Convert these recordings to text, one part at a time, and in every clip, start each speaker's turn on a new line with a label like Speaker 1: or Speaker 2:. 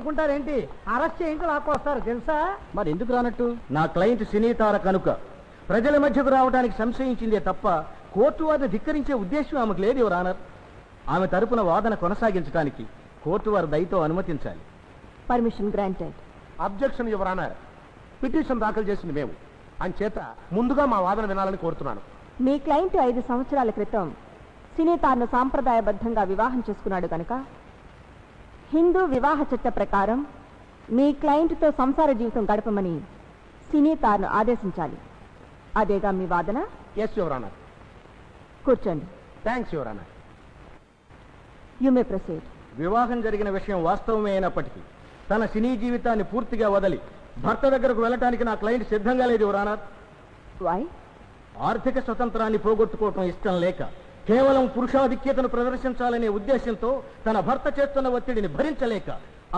Speaker 1: అనుకుంటారేంటి? Arrest చేయించి లాక్కొస్తారు తెలుసా?
Speaker 2: మరి ఎందుకు రానట్టు? నా క్లయింట్ సినీతార కనుక ప్రజల మధ్యకు రావడానికి సంశయించిందే తప్ప కోర్టు వారిని ధిక్కరించే ఉద్దేశం ఆమెకు లేదు యువర్ ఆనర్. ఆమె తరపున వాదన కొనసాగించడానికి కోర్టు వారి దయతో అనుమతించాలి.
Speaker 3: Permission granted.
Speaker 4: Objection your honour. Petition దాఖలు చేసింది మేము, అంచేత ముందుగా మా వాదన వినాలని కోరుతున్నాను.
Speaker 3: మీ క్లయింట్ 5 సంవత్సరాల క్రితం సినీతార్ను సాంప్రదాయబద్ధంగా వివాహం చేసుకున్నాడు కనుక హిందూ వివాహ చట్ట ప్రకారం మీ క్లయింట్తో సంసార జీవితం గడపమని సినీతార్ను ఆదేశించాలి. అదేగా మీ వాదన?
Speaker 4: Yes your honour.
Speaker 3: కూర్చోండి.
Speaker 4: Thanks your honour.
Speaker 3: You may proceed.
Speaker 2: వివాహం జరిగిన విషయం వాస్తవమే అయినప్పటికీ తన సినీ జీవితాన్ని పూర్తిగా వదిలి భర్త దగ్గరకు వెళ్ళటానికి నా క్లయింట్ సిద్ధంగా లేదు యువర్ ఆనర్.
Speaker 3: వై?
Speaker 2: ఆర్థిక స్వతంత్రాన్ని పోగొట్టుకోవటం ఇష్టం లేక కేవలం పురుషాధిక్యతను ప్రదర్శించాలనే ఉద్దేశంతో తన భర్త చేస్తున్న ఒత్తిడిని భరించలేక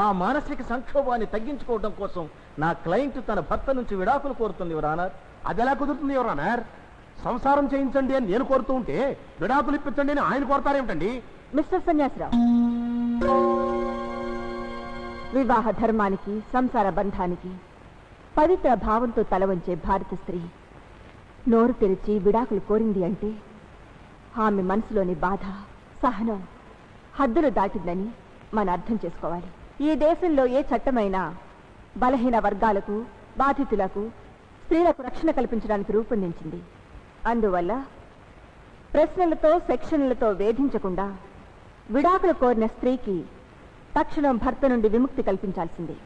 Speaker 2: ఆ మానసిక సంక్షోభాన్ని తగ్గించుకోవడం కోసం నా క్లయింట్ తన భర్త నుంచి విడాకులు కోరుతుంది యువర్ ఆనర్.
Speaker 4: అది ఎలా కుదురుతుంది యువర్ ఆనర్? సంసారం చేయించండి అని నేను కోరుతూ ఉంటే విడాకులు ఇప్పించండి అని ఆయన కోరతారేమిటండి?
Speaker 3: మిస్టర్ సన్యాసిరావు, వివాహ ధర్మానికి సంసార బంధానికి పవిత్ర భావంతో తల వంచే భారత స్త్రీ నోరు తెరిచి విడాకులు కోరింది అంటే ఆమె మనసులోని బాధ, సహనం హద్దులు దాటిందని మనం అర్థం చేసుకోవాలి. ఈ దేశంలో ఏ చట్టమైనా బలహీన వర్గాలకు, బాధితులకు, స్త్రీలకు రక్షణ కల్పించడానికి రూపొందించింది. అందువల్ల ప్రశ్నలతో, సెక్షన్లతో వేధించకుండా విడాకులు కోరిన స్త్రీకి తక్షణం భర్త నుండి విముక్తి కల్పించాల్సిందే.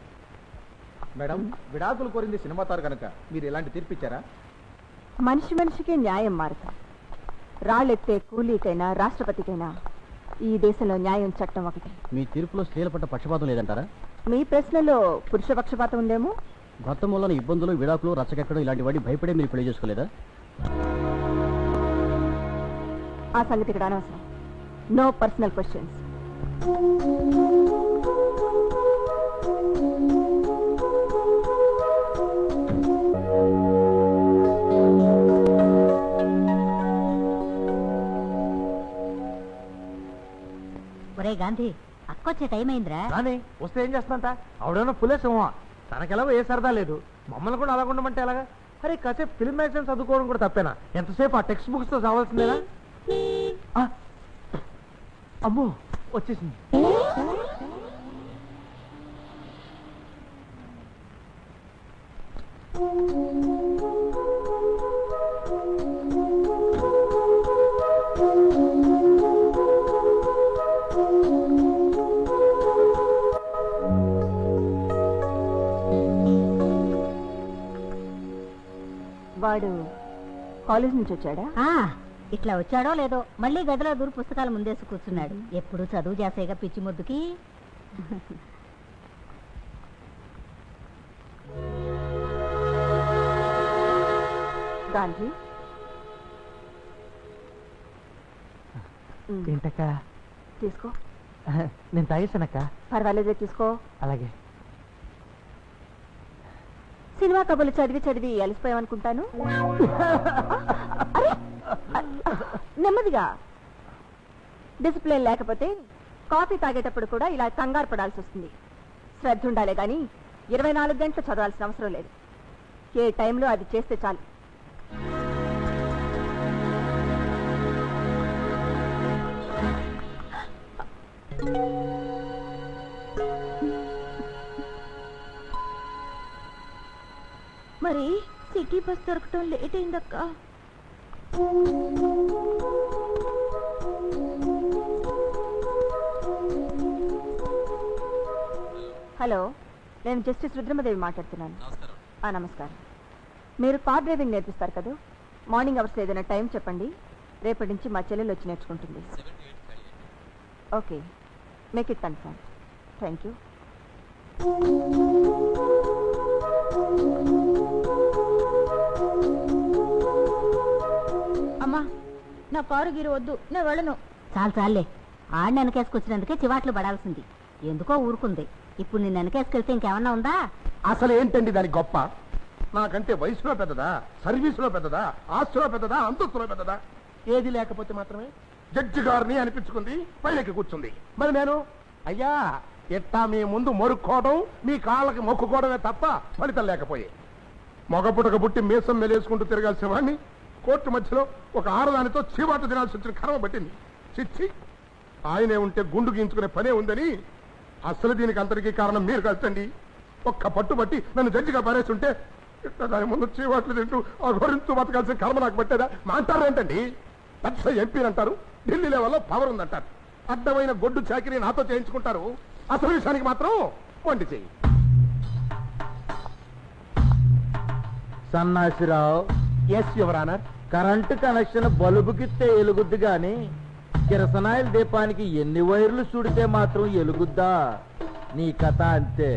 Speaker 4: మేడం, విడాకులు కోరింది సినిమా తారు కనుక మీరు ఇలాంటి తీర్పిచ్చారా?
Speaker 3: మనిషి మనిషికి న్యాయం మారత. రాళ్ళెత్తే కూలీకైనా రాష్ట్రపతికైనా ఈ దేశంలో న్యాయం చట్టం ఒకటి.
Speaker 2: మీ తీర్పులో స్త్రీల పట్ల పక్షపాతం లేదంటారా?
Speaker 3: మీ ప్రశ్నలో పురుష పక్షపాతం ఉందేమో.
Speaker 2: భర్త మూలన ఇబ్బందులు, విడాకులు, రచ్చకెక్కడం ఇలాంటి వాటి భయపడే మీరు పెళ్లి చేసుకోలేదా?
Speaker 3: ఆ సంగతి ఇక్కడ అనవసరం. No personal questions.
Speaker 5: ఒరే గాంధీ, అక్కొచ్చే టైం అయిందిరా.
Speaker 1: కానీ వస్తే ఏం చేస్తాంట? ఆవిడేమో పులే సింహ. తనకెలాగో ఏ సరదా లేదు, మమ్మల్ని కూడా అలాగ ఉండమంటే ఎలాగా? అరే కాసేపు ఫిల్మ్ మ్యాగజైన్ చదువుకోవడం కూడా తప్పేనా? ఎంతసేపు ఆ టెక్స్ట్ బుక్స్ తో చావాల్సిందేనా? అమ్మో వచ్చేసింది.
Speaker 3: వాడు కాలేజ్ నుంచి వచ్చాడా?
Speaker 5: ఇట్లా వచ్చాడో లేదో మళ్ళీ గదిలో దూరు పుస్తకాలు ముందేసి కూర్చున్నాడు. ఎప్పుడు చదువు చేసేగా పిచ్చి ముద్దుకి.
Speaker 3: గాంధీ,
Speaker 1: ఏంటక్క?
Speaker 3: తీసుకో.
Speaker 1: నేను తాగేసానక్క.
Speaker 3: పర్వాలేదే, తీసుకో.
Speaker 1: అలాగే.
Speaker 3: సినిమా కబుర్లు చదివి చదివి అలసిపోయామనుకుంటాను. నెమ్మదిగా. డిసిప్లిన్ లేకపోతే కాఫీ తాగేటప్పుడు కూడా ఇలా కంగారు పడాల్సి వస్తుంది. శ్రద్ధ ఉండాలే గాని 24 గంటలు చదవాల్సిన అవసరం లేదు. ఏ టైంలో అది చేస్తే చాలు. మరి సిటీ బస్ దొరకటం లేట్ అయిందక్క. హలో, నేను జస్టిస్ రుద్రమదేవి మాట్లాడుతున్నాను. నమస్కారం. మీరు కార్ డ్రైవింగ్ నేర్పిస్తారు కదా? మార్నింగ్ అవర్స్ ఏదైనా టైం చెప్పండి. రేపటి నుంచి మా చెల్లెలు వచ్చి నేర్చుకుంటుంది. Okay, make it confirm. Thank you.
Speaker 5: అమ్మా, నా కారు గీరు వద్దు, నేను వెళ్ళను. చాలు చాలే, ఆడిని వెనకేసుకొచ్చినందుకే చివాట్లు పడాల్సింది. ఎందుకో ఊరుకుంది. ఇప్పుడు నేను వెనకేసుకెళ్తే ఇంకేమన్నా ఉందా?
Speaker 4: అసలు ఏంటండి దాని గొప్ప? నాకంటే వయసులో పెద్దదా, సర్వీసులో పెద్దదా, ఆస్తిలో పెద్దదా, అంతస్తులో పెద్దదా? ఏది లేకపోతే మాత్రమే జడ్జి గారిని అనిపించుకుంది, పైకి కూర్చుంది. మరి నేను అయ్యా ఇట్టా మీ ముందు మొరుక్కోవడం మీ కాళ్ళకి మొక్కుకోవడమే తప్ప ఫలితం లేకపోయే. మగపుటక పుట్టి మీసం మెలేసుకుంటూ తిరగాల్సిన వాడిని కోర్టు మధ్యలో ఒక ఆడదానితో చీవాటు తినాల్సి వచ్చిన కర్మ పట్టింది. చిచ్చి, ఆయనే ఉంటే గుండు గీయించుకునే పనే ఉందని. అసలు దీనికి అంతటికీ కారణం మీరు కదండి. ఒక్క పట్టుబట్టి నన్ను జడ్జిగా పారేస్తుంటే ఇట్లా దాని ముందు చీవాట్లు తింటూ ఆ గొరింతూ బతకాల్సిన కర్మ నాకు పట్టేదా? మాంటారేంటండి? పెద్ద ఎంపీని అంటారు, ఢిల్లీ లెవెల్లో పవర్ ఉందంటారు, అడ్డమైన గొడ్డు చాకిరీ నాతో చేయించుకుంటారు. అసలు విషయానికి మాత్రం వండి చెయ్యి.
Speaker 1: Sannasirao,
Speaker 4: yes your honour.
Speaker 1: Current connection బల్బుకిస్తే ఎలుగుద్ది గాని కిరసనాయిల దీపానికి ఎన్ని వైర్లు చుడితే మాత్రం ఎలుగుద్దా? నీ కథ అంతే.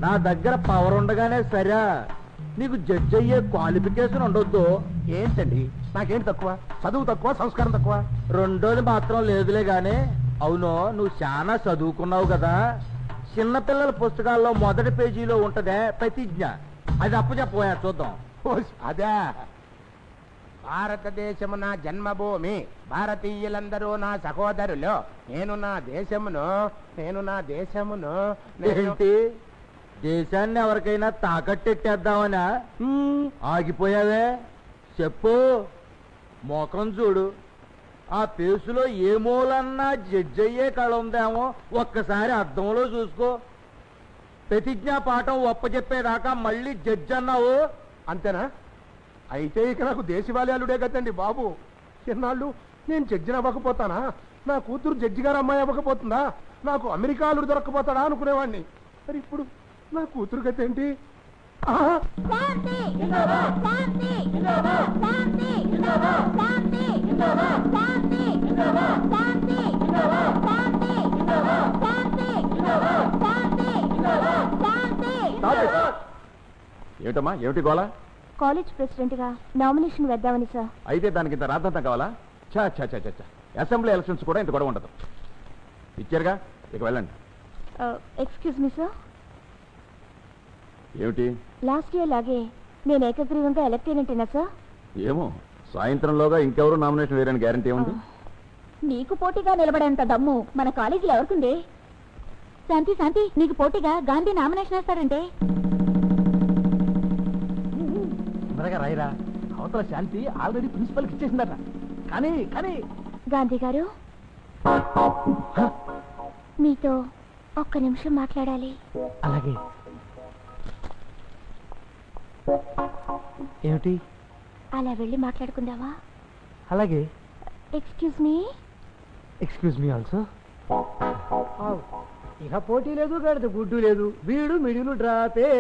Speaker 1: నా దగ్గర పవర్ ఉండగానే సరే, నీకు జడ్జి అయ్యే క్వాలిఫికేషన్ ఉండొద్దు.
Speaker 4: ఏంటండి, నాకేంటి తక్కువ? చదువు తక్కువ, సంస్కారం తక్కువ?
Speaker 1: రెండోది మాత్రం లేదులే గాని. అవును, నువ్వు చాలా చదువుకున్నావు కదా. చిన్నపిల్లల పుస్తకాల్లో మొదటి పేజీలో ఉంటదే ప్రతిజ్ఞ, అది అప్పచెప్పబోయా చూద్దాం.
Speaker 4: అదే, భారతదేశము నా జన్మభూమి, భారతీయులందరూ నా సహోదరులు, నేను నా దేశమును
Speaker 1: ఏంటి, దేశాన్ని ఎవరికైనా తాకట్టెట్టేద్దామనా? ఆగిపోయావే, చెప్పు. మొఖం చూడు, ఆ పేసులో ఏ మూలన్నా జడ్జి అయ్యే కళ ఉందేమో ఒక్కసారి అద్దంలో చూసుకో. ప్రతిజ్ఞా పాఠం ఒప్పచెప్పేదాకా మళ్ళీ జడ్జి అన్నావు
Speaker 4: అంతేనా? అయితే ఇక నాకు దేశవాళయాలుడే కదండి బాబు. ఎన్నాళ్ళు నేను జడ్జిని అవ్వకపోతానా? నా కూతురు జడ్జి గారు అమ్మాయి అవ్వకపోతుందా? నాకు అమెరికాలు దొరకపోతాడా అనుకునేవాడిని. మరి ఇప్పుడు నా కూతురు గతి ఏంటి?
Speaker 6: ఏమిటమ్మా, ఏమిటి గోళ?
Speaker 5: కాలేజ్ ప్రెసిడెంట్ గా నామినేషన్ వేద్దామని సార్.
Speaker 6: అయితే దానికి ఇంత రాద్దంతా కావాలా? చా చా చా చా, అసెంబ్లీ ఎలక్షన్స్ కూడా ఇంత గొడవ ఉండదు. ఇచ్చారుగా, ఇక వెళ్ళండి.
Speaker 5: Excuse me sir.
Speaker 6: ఏమిటి?
Speaker 5: లాస్ట్ ఇయర్ లాగే నేను ఏకగ్రీవంగా ఎలక్ట్ అయినట్టేనా సార్?
Speaker 6: ఏమో, సాయంత్రంలోగా ఇంకెవరు నామినేషన్ వేయడానికి గ్యారంటీ ఉంది?
Speaker 5: నీకు పోటీగా నిలబడేంత దమ్ము మన కాలేజీలో ఎవరికుంది? శాంతి, నీకు పోటీగా గాంధీ నామినేషన్ వేస్తారంటే?
Speaker 2: తొందరగా రాయిరా, అవతల శాంతి ఆల్రెడీ ప్రిన్సిపల్కి ఇచ్చేసిందట. కానీ
Speaker 5: గాంధీ గారు, మీతో ఒక్క నిమిషం మాట్లాడాలి.
Speaker 1: అలాగే. ఏమిటి?
Speaker 5: అలా వెళ్ళి మాట్లాడుకుందామా?
Speaker 1: అలాగే.
Speaker 5: Excuse me
Speaker 1: also. ఇక పోటీ లేదు, గడితే గుడ్డు లేదు, వీడు మిడిలు డ్రాపే.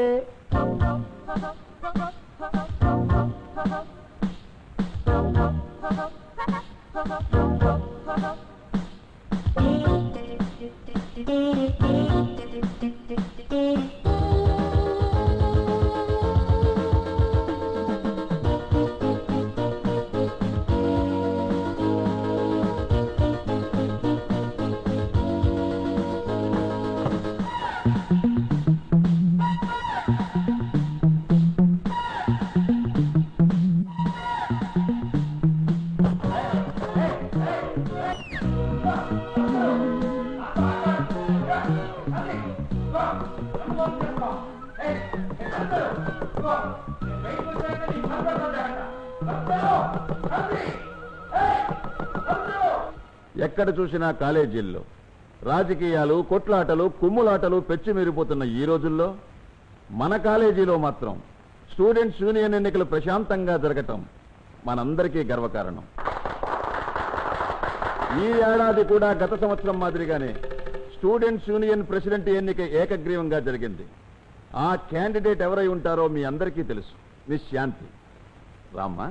Speaker 6: ఎక్కడ చూసినా కాలేజీల్లో రాజకీయాలు, కొట్లాటలు, కుమ్ములాటలు పెచ్చిమీరిపోతున్న ఈ రోజుల్లో మన కాలేజీలో మాత్రం స్టూడెంట్స్ యూనియన్ ఎన్నికలు ప్రశాంతంగా జరగటం మనందరికీ గర్వకారణం. ఈ ఏడాది కూడా గత సంవత్సరం మాదిరిగానే స్టూడెంట్స్ యూనియన్ ప్రెసిడెంట్ ఎన్నిక ఏకగ్రీవంగా జరిగింది. ఆ క్యాండిడేట్ ఎవరై ఉంటారో మీ అందరికీ తెలుసు, మిస్ శాంతి. రామ్మా.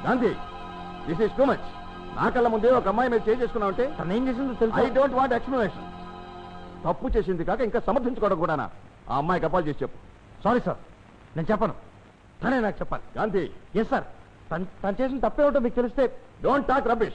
Speaker 6: Gandhi, this is too much. నా కళ్ళ ముందే ఒక అమ్మాయి మీద చేసుకున్నావంటే
Speaker 1: తను ఏం చేసిందో తెలుసు.
Speaker 6: I don't want explanation. తప్పు చేసింది కాక ఇంకా సమర్థించుకోవడం కూడానా? ఆ అమ్మాయికి అపాలు చేసి చెప్పు.
Speaker 1: సారీ సార్,
Speaker 2: నేను చెప్పను, తనే నాకు చెప్పాలి.
Speaker 6: గాంధీ,
Speaker 2: ఎస్ సార్, తను చేసిన తప్పే ఉంటో మీకు తెలిస్తే
Speaker 6: డోంట్ టాక్ రబిష్.